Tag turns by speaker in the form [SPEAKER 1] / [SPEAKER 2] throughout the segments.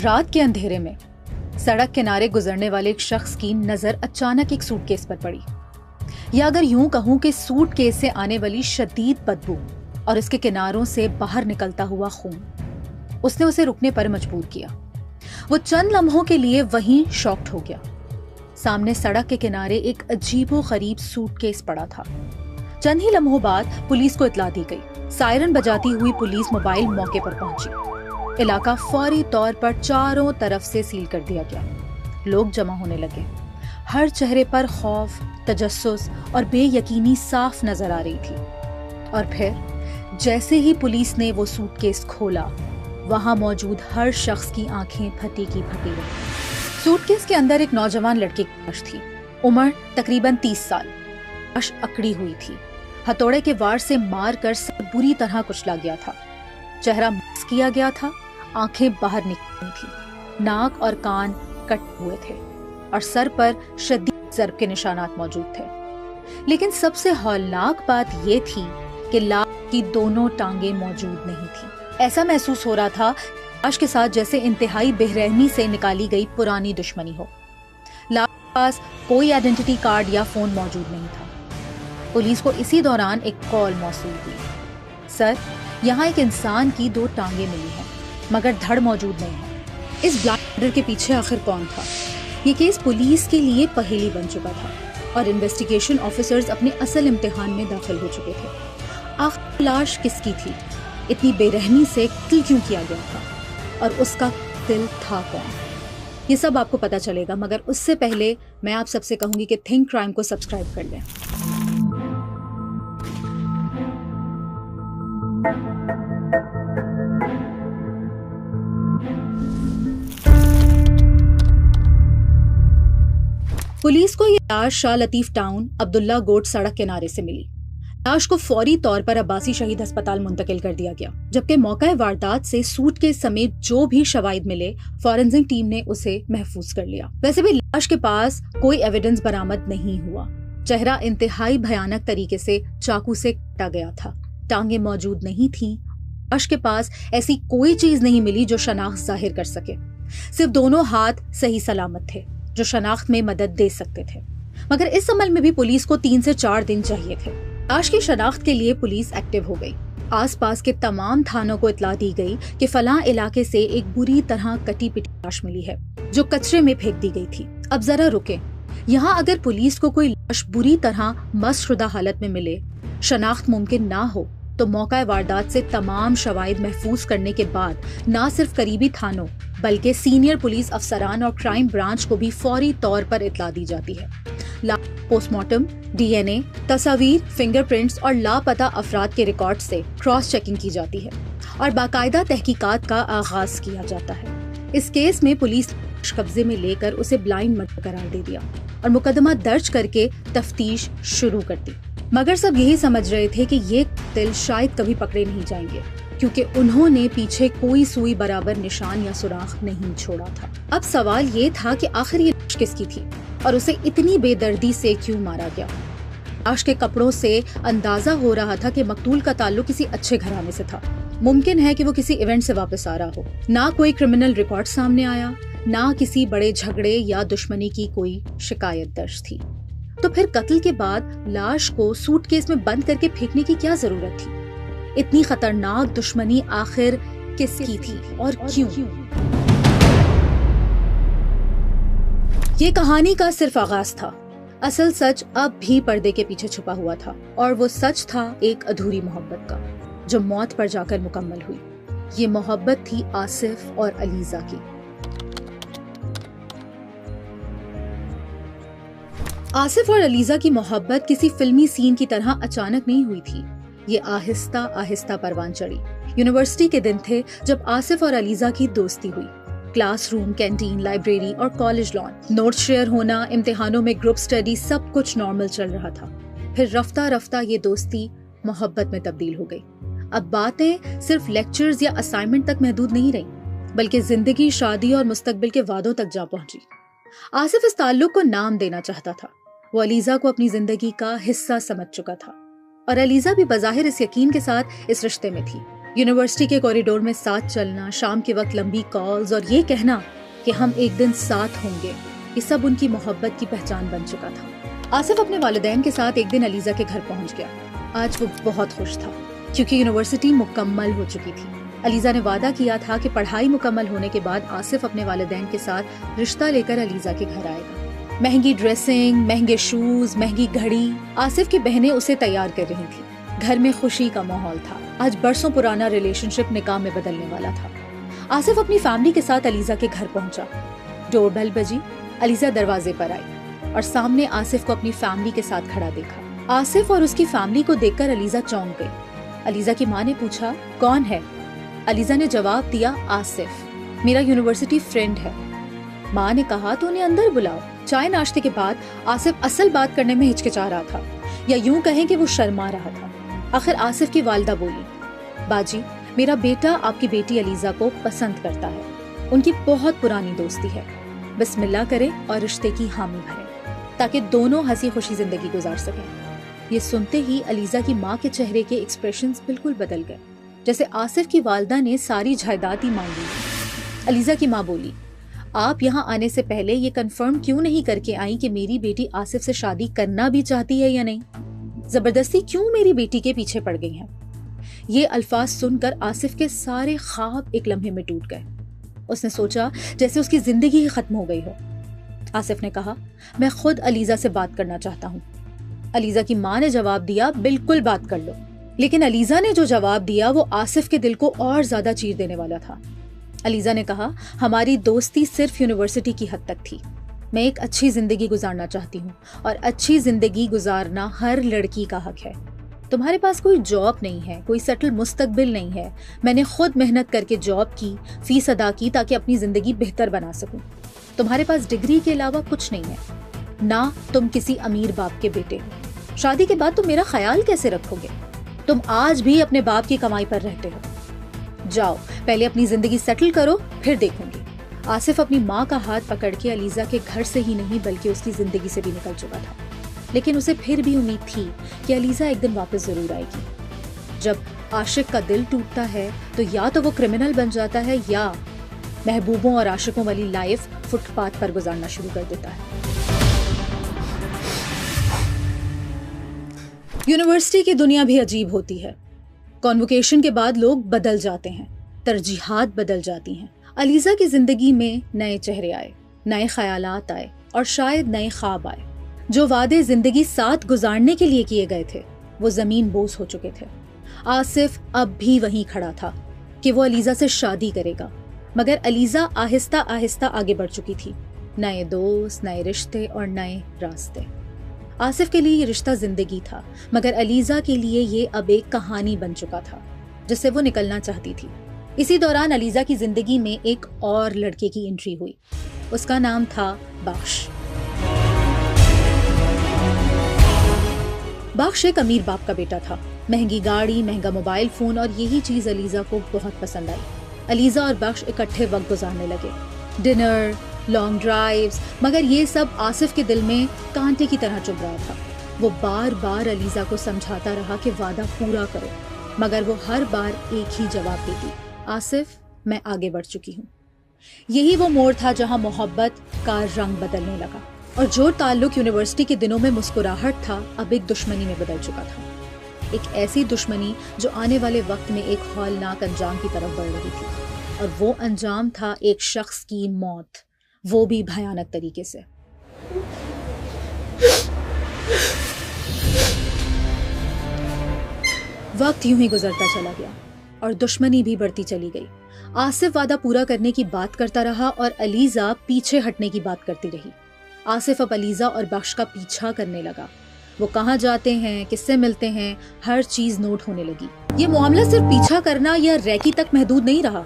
[SPEAKER 1] رات کے اندھیرے میں سڑک کنارے گزرنے والے ایک شخص کی نظر اچانک ایک سوٹ کیس پر پڑی، یا اگر یوں کہوں کہ سوٹ کیس سے آنے والی شدید بدبو اور اس کے کناروں سے باہر نکلتا ہوا خون اس نے اسے رکنے پر مجبور کیا۔ وہ چند لمحوں کے لیے وہیں شاکڈ ہو گیا۔ سامنے سڑک کے کنارے ایک عجیب و غریب سوٹ کیس پڑا تھا۔ چند ہی لمحوں بعد پولیس کو اطلاع دی گئی۔ سائرن بجاتی ہوئی پولیس موبائل موقع پر پہنچی۔ علاقہ فوری طور پر چاروں طرف سے سیل کر دیا گیا۔ لوگ جمع ہونے لگے۔ ہر چہرے پر خوف، تجسس اور بے یقینی صاف نظر آ رہی تھی۔ اور پھر جیسے ہی پولیس نے وہ سوٹ کیس کھولا، وہاں موجود ہر شخص کی آنکھیں پھٹی کی پھٹی رہیں۔ سوٹ کیس کے اندر ایک نوجوان لڑکی کی لاش تھی، عمر تقریباً 30 سال۔ لاش اکڑی ہوئی تھی، ہتھوڑے کے وار سے مار کر سر بری طرح کچلا گیا تھا، چہرہ ماسک کیا گیا تھا، آنکھیں باہر نکلی تھی، ناک اور کان کٹ ہوئے تھے اور سر پر شدید ضرب کے نشانات موجود تھے۔ لیکن سب سے ہولناک بات یہ تھی کہ لاش کی دونوں ٹانگیں موجود نہیں تھیں۔ ایسا محسوس ہو رہا تھا لاش کے ساتھ جیسے انتہائی بے رحمی سے نکالی گئی پرانی دشمنی ہو۔ لاش کے پاس کوئی آئیڈینٹی کارڈ یا فون موجود نہیں تھا۔ پولیس کو اسی دوران ایک کال موصول ہوئی، سر، یہاں ایک انسان کی 2 ٹانگیں ملی ہیں مگر دھڑ موجود نہیں ہے۔ اس بلائنڈ مرڈر کے پیچھے آخر کون تھا؟ یہ کیس پولیس کے لیے پہیلی بن چکا تھا اور انویسٹیگیشن آفیسرز اپنے اصل امتحان میں داخل ہو چکے تھے۔ آخر لاش کس کی تھی؟ اتنی بے رحمی سے قتل کیوں کیا گیا تھا؟ اور اس کا قاتل تھا کون؟ یہ سب آپ کو پتا چلے گا، مگر اس سے پہلے میں آپ سب سے کہوں گی کہ تھنک کرائم کو سبسکرائب کر لیں۔ پولیس کو یہ لاش شاہ لطیف ٹاؤن عبداللہ گوٹ سڑک کنارے سے ملی۔ لاش کو فوری طور پر عباسی شہید ہسپتال منتقل کر دیا گیا، جبکہ موقع واردات سے سوٹ کے سمیت جو بھی شواہد ملے فورنزک ٹیم نے اسے محفوظ کر لیا۔ ویسے بھی لاش کے پاس کوئی ایویڈنس برآمد نہیں ہوا۔ چہرہ انتہائی بھیانک طریقے سے چاقو سے کاٹا گیا تھا، ٹانگیں موجود نہیں تھیں۔ لاش کے پاس ایسی کوئی چیز نہیں ملی جو شناخت ظاہر کر سکے، صرف دونوں ہاتھ صحیح سلامت تھے جو شناخت میں مدد دے سکتے تھے، مگر اس عمل میں بھی پولیس کو 3 سے 4 دن چاہیے تھے۔ لاش کی شناخت کے لیے پولیس ایکٹیو ہو گئی۔ آس پاس کے تمام تھانوں کو اطلاع دی گئی کہ فلاں علاقے سے ایک بری طرح کٹی پٹی لاش ملی ہے جو کچرے میں پھینک دی گئی تھی۔ اب ذرا رکیں، یہاں اگر پولیس کو کوئی لاش بری طرح مست شدہ حالت میں ملے، شناخت ممکن نہ ہو، تو موقع واردات سے تمام شواہد محفوظ کرنے کے بعد نہ صرف قریبی تھانوں بلکہ سینئر پولیس افسران اور کرائم برانچ کو بھی فوری طور پر اطلاع دی جاتی ہے۔ پوسٹ مارٹم، ڈی این اے، تصاویر، فنگر پرنٹس اور لاپتہ افراد کے ریکارڈ سے کراس چیکنگ کی جاتی ہے اور باقاعدہ تحقیقات کا آغاز کیا جاتا ہے۔ اس کیس میں پولیس نے قبضے میں لے کر اسے بلائنڈ مرڈر قرار دے دیا اور مقدمہ درج کر کے تفتیش شروع کر دی، مگر سب یہی سمجھ رہے تھے کہ یہ قاتل شاید کبھی پکڑے نہیں جائیں گے کیونکہ انہوں نے پیچھے کوئی سوئی برابر نشان یا سراغ نہیں چھوڑا تھا۔ اب سوال یہ تھا کہ آخر یہ لاش کس کی تھی اور اسے اتنی بے دردی سے کیوں مارا گیا؟ لاش کے کپڑوں سے اندازہ ہو رہا تھا کہ مقتول کا تعلق کسی اچھے گھرانے سے تھا۔ ممکن ہے کہ وہ کسی ایونٹ سے واپس آ رہا ہو۔ نہ کوئی کرمنل ریکارڈ سامنے آیا، نہ کسی بڑے جھگڑے یا دشمنی کی کوئی شکایت درج تھی۔ تو پھر قتل کے بعد لاش کو سوٹ کیس میں بند کر کے پھینکنے کی کیا ضرورت تھی؟ اتنی خطرناک دشمنی آخر کس کی تھی اور کیوں؟ یہ کہانی کا صرف آغاز تھا۔ اصل سچ اب بھی پردے کے پیچھے چھپا ہوا تھا، اور وہ سچ تھا ایک ادھوری محبت کا جو موت پر جا کر مکمل ہوئی۔ یہ محبت تھی آصف اور علیزہ کی۔ آصف اور علیزہ کی محبت کسی فلمی سین کی طرح اچانک نہیں ہوئی تھی، یہ آہستہ آہستہ پروان چڑھی۔ یونیورسٹی کے دن تھے جب آصف اور علیزہ کی دوستی ہوئی۔ کلاس روم، کینٹین، لائبریری اور کالج لان، نوٹس شیئر ہونا، امتحانوں میں گروپ سٹڈی، سب کچھ نارمل چل رہا تھا۔ پھر رفتہ رفتہ یہ دوستی محبت میں تبدیل ہو گئی۔ اب باتیں صرف لیکچرز یا اسائنمنٹ تک محدود نہیں رہیں، بلکہ زندگی، شادی اور مستقبل کے وعدوں تک جا پہنچی۔ آصف اس تعلق کو نام دینا چاہتا تھا، وہ علیزہ کو اپنی زندگی کا حصہ سمجھ چکا تھا، اور علیزہ بھی بظاہر اس یقین کے ساتھ اس رشتے میں تھی، یونیورسٹی کے کوریڈور میں ساتھ چلنا، شام کے وقت لمبی کالز اور یہ کہنا کہ ہم ایک دن ساتھ ہوں گے، یہ سب ان کی محبت کی پہچان بن چکا تھا۔ آصف اپنے والدین کے ساتھ ایک دن علیزہ کے گھر پہنچ گیا۔ آج وہ بہت خوش تھا کیونکہ یونیورسٹی مکمل ہو چکی تھی۔ علیزہ نے وعدہ کیا تھا کہ پڑھائی مکمل ہونے کے بعد آصف اپنے والدین کے ساتھ رشتہ لے کر علیزہ کے گھر آئے گا۔ مہنگی ڈریسنگ، مہنگے شوز، مہنگی گھڑی، آصف کی بہنیں اسے تیار کر رہی تھیں۔ گھر میں خوشی کا ماحول تھا۔ آج برسوں پرانا ریلیشن شپ نکاح میں بدلنے والا تھا۔ آصف اپنی فیملی کے ساتھ علیزہ کے گھر پہنچا۔ ڈور بیل بجی، علیزہ دروازے پر آئی اور سامنے آصف کو اپنی فیملی کے ساتھ کھڑا دیکھا۔ آصف اور اس کی فیملی کو دیکھ کر علیزہ چونک گئی۔ علیزہ کی ماں نے پوچھا، کون ہے؟ علیزہ نے جواب دیا، آصف، میرا یونیورسٹی فرینڈ ہے۔ ماں نے کہا تو انہیں اندر بلاؤ۔ چائے ناشتے کے بعد آصف اصل بات کرنے میں ہچکچا رہا تھا، یا یوں کہیں کہ وہ شرما رہا تھا۔ آخر آصف کی والدہ بولی، باجی، میرا بیٹا آپ کی بیٹی علیزہ کو پسند کرتا ہے، ان کی بہت پرانی دوستی ہے، بسم اللہ کریں اور رشتے کی حامی بھریں تاکہ دونوں ہنسی خوشی زندگی گزار سکیں۔ یہ سنتے ہی علیزہ کی ماں کے چہرے کے ایکسپریشنز بالکل بدل گئے، جیسے آصف کی والدہ نے ساری جائیداد ہی مانگ لی۔ علیزہ کی ماں بولی، آپ یہاں آنے سے پہلے یہ کنفرم کیوں نہیں کر کے آئیں کہ میری بیٹی آصف سے شادی کرنا بھی چاہتی ہے یا نہیں؟ زبردستی کیوں میری بیٹی کے پیچھے پڑ گئی ہیں؟ یہ الفاظ سن کر آصف کے سارے خواب ایک لمحے میں ٹوٹ گئے۔ اس نے سوچا جیسے اس کی زندگی ہی ختم ہو گئی ہو۔ آصف نے کہا، میں خود علیزہ سے بات کرنا چاہتا ہوں۔ علیزہ کی ماں نے جواب دیا، بالکل بات کر لو۔ لیکن علیزہ نے جو جواب دیا وہ آصف کے دل کو اور زیادہ چیر دینے والا تھا۔ علیزہ نے کہا، ہماری دوستی صرف یونیورسٹی کی حد تک تھی۔ میں ایک اچھی زندگی گزارنا چاہتی ہوں اور اچھی زندگی گزارنا ہر لڑکی کا حق ہے۔ تمہارے پاس کوئی جاب نہیں ہے، کوئی سیٹل مستقبل نہیں ہے۔ میں نے خود محنت کر کے جاب کی، فیس ادا کی تاکہ اپنی زندگی بہتر بنا سکوں۔ تمہارے پاس ڈگری کے علاوہ کچھ نہیں ہے، نہ تم کسی امیر باپ کے بیٹے ہو۔ شادی کے بعد تم میرا خیال کیسے رکھو گے؟ تم آج بھی اپنے باپ کی کمائی پر رہتے ہو۔ جاؤ، پہلے اپنی زندگی سیٹل کرو، پھر دیکھوں گی۔ آصف اپنی ماں کا ہاتھ پکڑ کے علیزہ کے گھر سے ہی نہیں بلکہ اس کی زندگی سے بھی نکل چکا تھا، لیکن اسے پھر بھی امید تھی کہ علیزہ ایک دن واپس ضرور آئے گی۔ جب عاشق کا دل ٹوٹتا ہے تو یا تو وہ کرمنل بن جاتا ہے یا محبوبوں اور عاشقوں والی لائف فٹ پاتھ پر گزارنا شروع کر دیتا ہے۔ یونیورسٹی کی دنیا بھی عجیب ہوتی ہے۔ کانوکیشن کے بعد لوگ بدل جاتے ہیں، ترجیحات بدل جاتی ہیں۔ علیزہ کی زندگی میں نئے چہرے آئے، نئے خیالات آئے اور شاید نئے خواب آئے۔ جو وعدے زندگی ساتھ گزارنے کے لیے کیے گئے تھے وہ زمین بوس ہو چکے تھے۔ آصف اب بھی وہیں کھڑا تھا کہ وہ علیزہ سے شادی کرے گا، مگر علیزہ آہستہ آہستہ آگے بڑھ چکی تھی۔ نئے دوست، نئے رشتے اور نئے راستے۔ آصف کے لیے یہ رشتہ زندگی تھا، مگر علیزہ کے لیے یہ اب ایک کہانی بن چکا تھا جس سے وہ نکلنا چاہتی تھی۔ اسی دوران علیزہ کی زندگی میں ایک اور لڑکے کی انٹری ہوئی۔ اس کا نام تھا بخش۔ بخش ایک امیر باپ کا بیٹا تھا۔ مہنگی گاڑی، مہنگا موبائل فون اور یہی چیز علیزہ کو بہت پسند آئی۔ علیزہ اور بخش اکٹھے وقت گزارنے لگے، ڈنر، لانگ ڈرائیوز، مگر یہ سب آصف کے دل میں کانٹے کی طرح چبھ رہا تھا۔ وہ بار بار علیزہ کو سمجھاتا رہا کہ وعدہ پورا کرو، مگر وہ ہر بار ایک ہی جواب دیتی، آصف، میں آگے بڑھ چکی ہوں۔ یہی وہ موڑ تھا جہاں محبت کا رنگ بدلنے لگا، اور جو تعلق یونیورسٹی کے دنوں میں مسکراہٹ تھا اب ایک دشمنی میں بدل چکا تھا۔ ایک ایسی دشمنی جو آنے والے وقت میں ایک ہولناک انجام کی طرف بڑھ رہی تھی، اور وہ انجام تھا ایک شخص کی موت، وہ بھی بھیانک طریقے سے۔ وقت یوں ہی گزرتا چلا گیا اور دشمنی بھی بڑھتی چلی گئی۔ آصف وعدہ پورا کرنے کی بات کرتا رہا اور علیزہ پیچھے ہٹنے کی بات کرتی رہی۔ آصف اب علیزہ اور بخش کا پیچھا کرنے لگا۔ وہ کہاں جاتے ہیں، کس سے ملتے ہیں، ہر چیز نوٹ ہونے لگی۔ یہ معاملہ صرف پیچھا کرنا یا ریکی تک محدود نہیں رہا،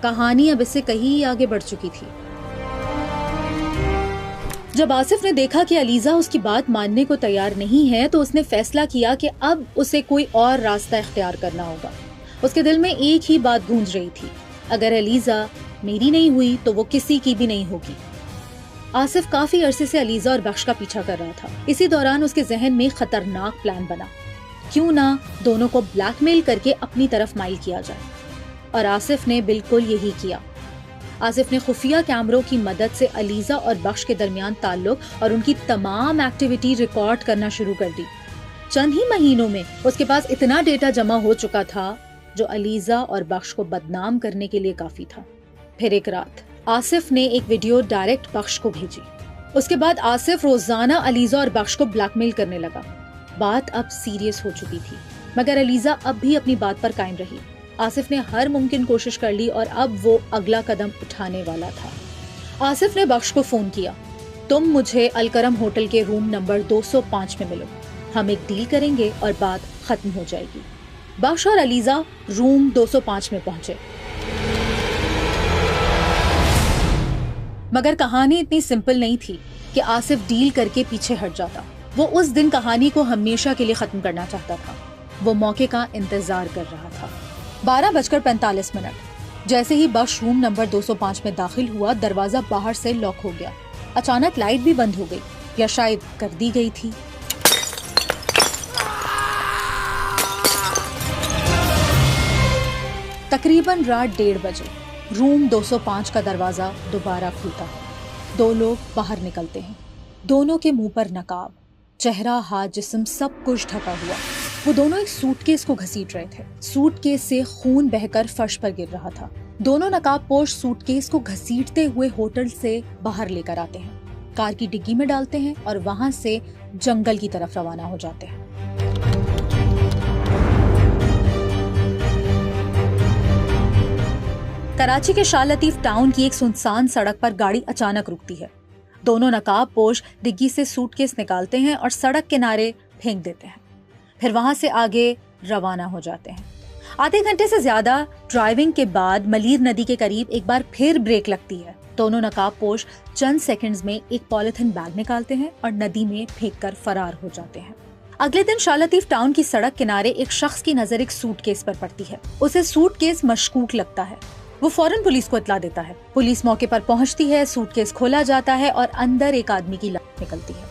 [SPEAKER 1] کہانی اب اس سے کہیں آگے بڑھ چکی تھی۔ جب آصف نے دیکھا کہ علیزہ اس کی بات ماننے کو تیار نہیں ہے تو اس نے فیصلہ کیا کہ اب اسے کوئی اور راستہ اختیار کرنا ہوگا۔ اس کے دل میں ایک ہی بات گونج رہی تھی، اگر علیزہ میری نہیں ہوئی تو وہ کسی کی بھی نہیں ہوگی۔ آصف کافی عرصے سے علیزہ اور بخش کا پیچھا کر رہا تھا۔ اسی دوران اس کے ذہن میں خطرناک پلان بنا، کیوں نہ دونوں کو بلیک میل کر کے اپنی طرف مائل کیا جائے۔ اور آصف نے بالکل یہی کیا۔ آصف نے خفیہ کیمروں کی مدد سے علیزہ اور بخش کے درمیان تعلق اور ان کی تمام ایکٹیویٹی ریکارڈ کرنا شروع کر دی۔ چند ہی مہینوں میں اس کے پاس اتنا ڈیٹا جمع ہو چکا تھا جو علیزہ اور بخش کو بدنام کرنے کے لیے کافی تھا۔ پھر ایک رات آصف نے ایک ویڈیو ڈائریکٹ بخش کو بھیجی۔ اس کے بعد آصف روزانہ علیزہ اور بخش کو بلیک میل کرنے لگا۔ بات اب سیریس ہو چکی تھی، مگر علیزہ اب بھی اپنی بات پر قائم رہی۔ آصف نے ہر ممکن کوشش کر لی اور اب وہ اگلا قدم اٹھانے والا تھا۔ آصف نے بخش کو فون کیا، تم مجھے الکرم ہوٹل کے روم نمبر 205 میں ملو، ہم ایک ڈیل کریں گے اور بات ختم ہو جائے گی۔ بخش اور علیزہ روم 205 میں پہنچے، مگر کہانی اتنی سمپل نہیں تھی کہ آصف ڈیل کر کے پیچھے ہٹ جاتا۔ وہ اس دن کہانی کو ہمیشہ کے لیے ختم کرنا چاہتا تھا۔ وہ موقع کا انتظار کر رہا تھا۔ 12:45 جیسے ہی بخش روم نمبر 205 میں داخل ہوا، دروازہ باہر سے لاک ہو گیا۔ اچانک لائٹ بھی بند ہو گئی، یا شاید کر دی گئی تھی۔ تقریباً رات 1:30 روم 205 کا دروازہ دوبارہ کھلتا ہے۔ 2 لوگ باہر نکلتے ہیں، دونوں کے منہ پر نقاب، چہرہ، ہاتھ، جسم سب کچھ ڈھکا ہوا۔ وہ دونوں ایک سوٹ کیس کو گھسیٹ رہے تھے۔ سوٹ کیس سے خون بہہ کر فرش پر گر رہا تھا۔ دونوں نقاب پوش سوٹ کیس کو گھسیٹتے ہوئے ہوٹل سے باہر لے کر آتے ہیں، کار کی ڈگی میں ڈالتے ہیں اور وہاں سے جنگل کی طرف روانہ ہو جاتے ہیں۔ کراچی کے شاہ لطیف ٹاؤن کی ایک سنسان سڑک پر گاڑی اچانک رکتی ہے۔ دونوں نقاب پوش ڈگی سے سوٹ کیس نکالتے ہیں اور سڑک کنارے پھینک دیتے ہیں، پھر وہاں سے آگے روانہ ہو جاتے ہیں۔ آدھے گھنٹے سے زیادہ ڈرائیونگ کے بعد ملیر ندی کے قریب ایک بار پھر بریک لگتی ہے۔ دونوں نقاب پوش چند سیکنڈز میں ایک پولیتھین بیگ نکالتے ہیں اور ندی میں پھینک کر فرار ہو جاتے ہیں۔ اگلے دن شاہ لطیف ٹاؤن کی سڑک کنارے ایک شخص کی نظر ایک سوٹ کیس پر پڑتی ہے۔ اسے سوٹ کیس مشکوک لگتا ہے۔ وہ فوراً پولیس کو اطلاع دیتا ہے۔ پولیس موقع پر پہنچتی ہے، سوٹ کیس کھولا جاتا ہے اور اندر ایک آدمی کی لاش نکلتی ہے۔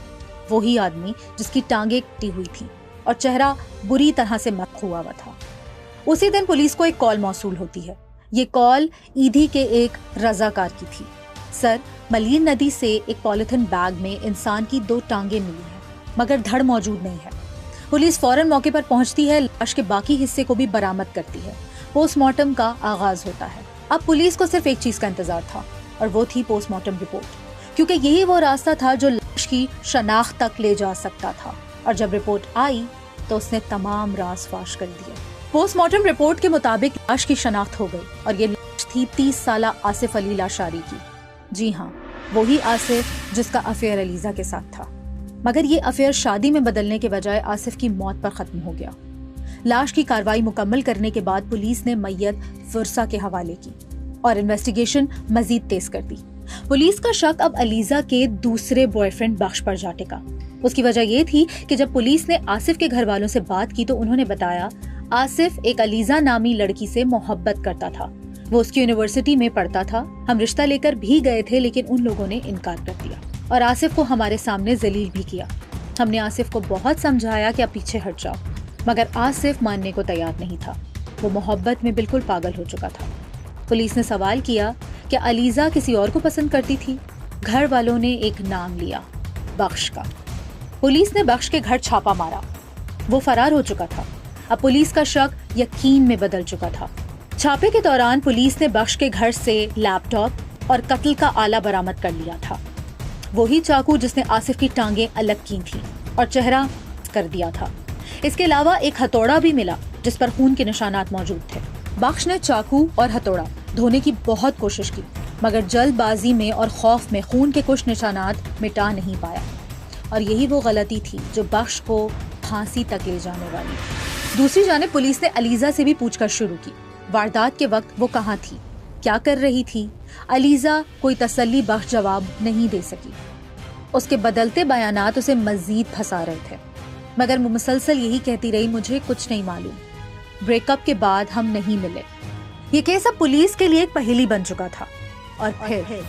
[SPEAKER 1] وہی آدمی جس کی ٹانگیں کٹی ہوئی تھی اور چہرہ بری طرح سے مسخ ہوا تھا۔ اسی دن پولیس کو ایک کال موصول ہوتی ہے۔ یہ کال ایدھی کے ایک رضاکار کی تھی۔ سر، ملیر ندی سے ایک پولیتھین بیگ میں انسان کی 2 ٹانگیں ملی ہیں، مگر دھڑ موجود نہیں ہے۔ پولیس فوراً موقع پر پہنچتی ہے، لاش کے باقی حصے کو بھی برآمد کرتی ہے۔ پوسٹ مارٹم کا آغاز ہوتا ہے۔ اب پولیس کو صرف ایک چیز کا انتظار تھا، اور وہ تھی پوسٹ مارٹم رپورٹ، کیونکہ یہی وہ راستہ تھا جو لاش کی شناخت تک لے جا سکتا تھا۔ اور جب رپورٹ آئی تو اس نے تمام راز فاش کر دیے۔ پوسٹ مارٹم رپورٹ کے مطابق لاش کی شناخت ہو گئی، اور یہ لاش تھی 30 سالہ آصف علی لاشاری کی۔ جی ہاں، وہی آصف جس کا افیئر علیزہ کے ساتھ تھا، مگر یہ افیئر شادی میں بدلنے کے بجائے آصف کی موت پر ختم ہو گیا۔ لاش کی کارروائی مکمل کرنے کے بعد پولیس نے میت ورثہ کے حوالے کی اور انویسٹیگیشن مزید تیز کر دی۔ پولیس کا شک اب علیزہ کے دوسرے بوائے فرینڈ بخش پر جا ٹکا۔ اس کی وجہ یہ تھی کہ جب پولیس نے آصف کے گھر والوں سے بات کی تو انہوں نے بتایا آصف ایک علیزہ نامی لڑکی سے محبت کرتا تھا۔ وہ اس کی یونیورسٹی میں پڑھتا تھا۔ ہم رشتہ لے کر بھی گئے تھے، لیکن ان لوگوں نے انکار کر دیا اور آصف کو ہمارے سامنے ذلیل بھی کیا۔ ہم نے آصف کو بہت سمجھایا کہ اب پیچھے ہٹ جاؤ، مگر آصف ماننے کو تیار نہیں تھا۔ وہ محبت میں بالکل پاگل ہو چکا تھا۔ پولیس نے سوال کیا کہ علیزہ کسی اور کو پسند کرتی تھی۔ گھر والوں نے ایک نام لیا، بخش کا۔ پولیس نے بخش کے گھر چھاپا مارا۔ وہ فرار ہو چکا تھا۔ اب پولیس کا شک یقین میں بدل چکا تھا۔ چھاپے کے دوران پولیس نے بخش کے گھر سے لیپ ٹاپ اور قتل کا آلہ برآمد کر لیا تھا، وہی چاقو جس نے آصف کی ٹانگیں الگ کی تھیں اور چہرہ کر دیا تھا۔ اس کے علاوہ ایک ہتھوڑا بھی ملا جس پر خون کے نشانات موجود تھے۔ بخش نے چاقو اور ہتھوڑا دھونے کی بہت کوشش کی، مگر جلد بازی میں اور خوف میں خون کے کچھ نشانات مٹا نہیں پایا، اور یہی وہ غلطی تھی جو بخش کو پھانسی تک لے جانے والی تھی۔ دوسری جانب پولیس نے علیزہ سے بھی پوچھ گچھ شروع کی۔ واردات کے وقت وہ کہاں تھی، کیا کر رہی تھی؟ علیزہ کوئی تسلی بخش جواب نہیں دے سکی۔ اس کے بدلتے بیانات اسے مزید پھنسا رہے تھے، مگر وہ مسلسل یہی کہتی رہی، مجھے کچھ نہیں معلوم، بریک اپ کے بعد ہم نہیں ملے۔ یہ کیس اب پولیس کے لیے ایک پہیلی بن چکا تھا۔ اور پھر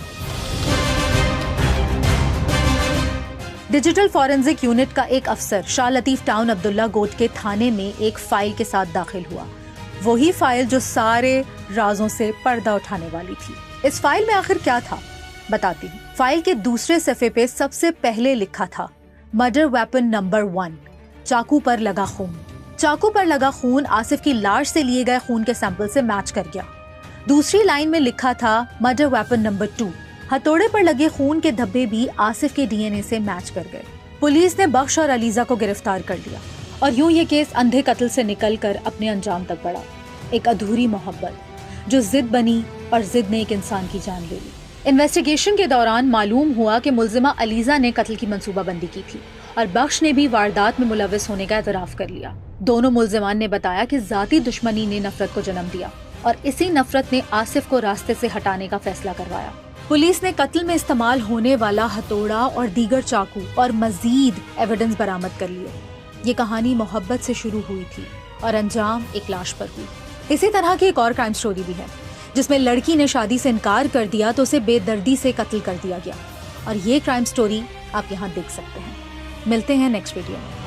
[SPEAKER 1] ڈیجیٹل فورنزک یونٹ کا ایک افسر شاہ لطیف ٹاؤن عبداللہ گوٹ کے تھانے میں ایک فائل کے ساتھ داخل ہوا۔ وہی فائل جو سارے رازوں سے پردہ اٹھانے والی تھی۔ اس فائل میں آخر کیا تھا بتاتی ہوں۔ فائل کے دوسرے صفحے پہ سب سے پہلے لکھا تھا مرڈر ویپن نمبر 1، چاقو پر لگا خون۔ چاقو پر لگا خون آصف کی لاش سے لیے گئے خون کے سیمپل سے میچ کر گیا۔ دوسری لائن میں لکھا تھا مرڈر ویپن نمبر 2، ہتھوڑے پر لگے خون کے دھبے بھی آصف کے ڈی این اے سے میچ کر گئے۔ پولیس نے بخش اور علیزہ کو گرفتار کر لیا اور یوں یہ کیس اندھے قتل سے نکل کر اپنے انجام تک بڑھا۔ ایک ادھوری محبت جو ضد بنی اور ضد نے ایک انسان کی جان لے لی۔ انویسٹیگیشن کے دوران معلوم ہوا کہ ملزمہ علیزہ نے قتل کی منصوبہ بندی کی تھی اور بخش نے بھی واردات میں ملوث ہونے کا اعتراف کر لیا۔ دونوں ملزمان نے بتایا کہ ذاتی دشمنی نے نفرت کو جنم دیا اور اسی نفرت نے آصف کو راستے سے ہٹانے کا فیصلہ کروایا۔ پولیس نے قتل میں استعمال ہونے والا ہتھوڑا اور دیگر چاقو اور مزید ایویڈنس برآمد کر لیے۔ یہ کہانی محبت سے شروع ہوئی تھی اور انجام ایک لاش پر ہوئی۔ اسی طرح کی ایک اور کرائم سٹوری بھی ہے جس میں لڑکی نے شادی سے انکار کر دیا تو اسے بے دردی سے قتل کر دیا گیا، اور یہ کرائم سٹوری آپ یہاں دیکھ سکتے ہیں۔ ملتے ہیں نیکسٹ ویڈیو میں۔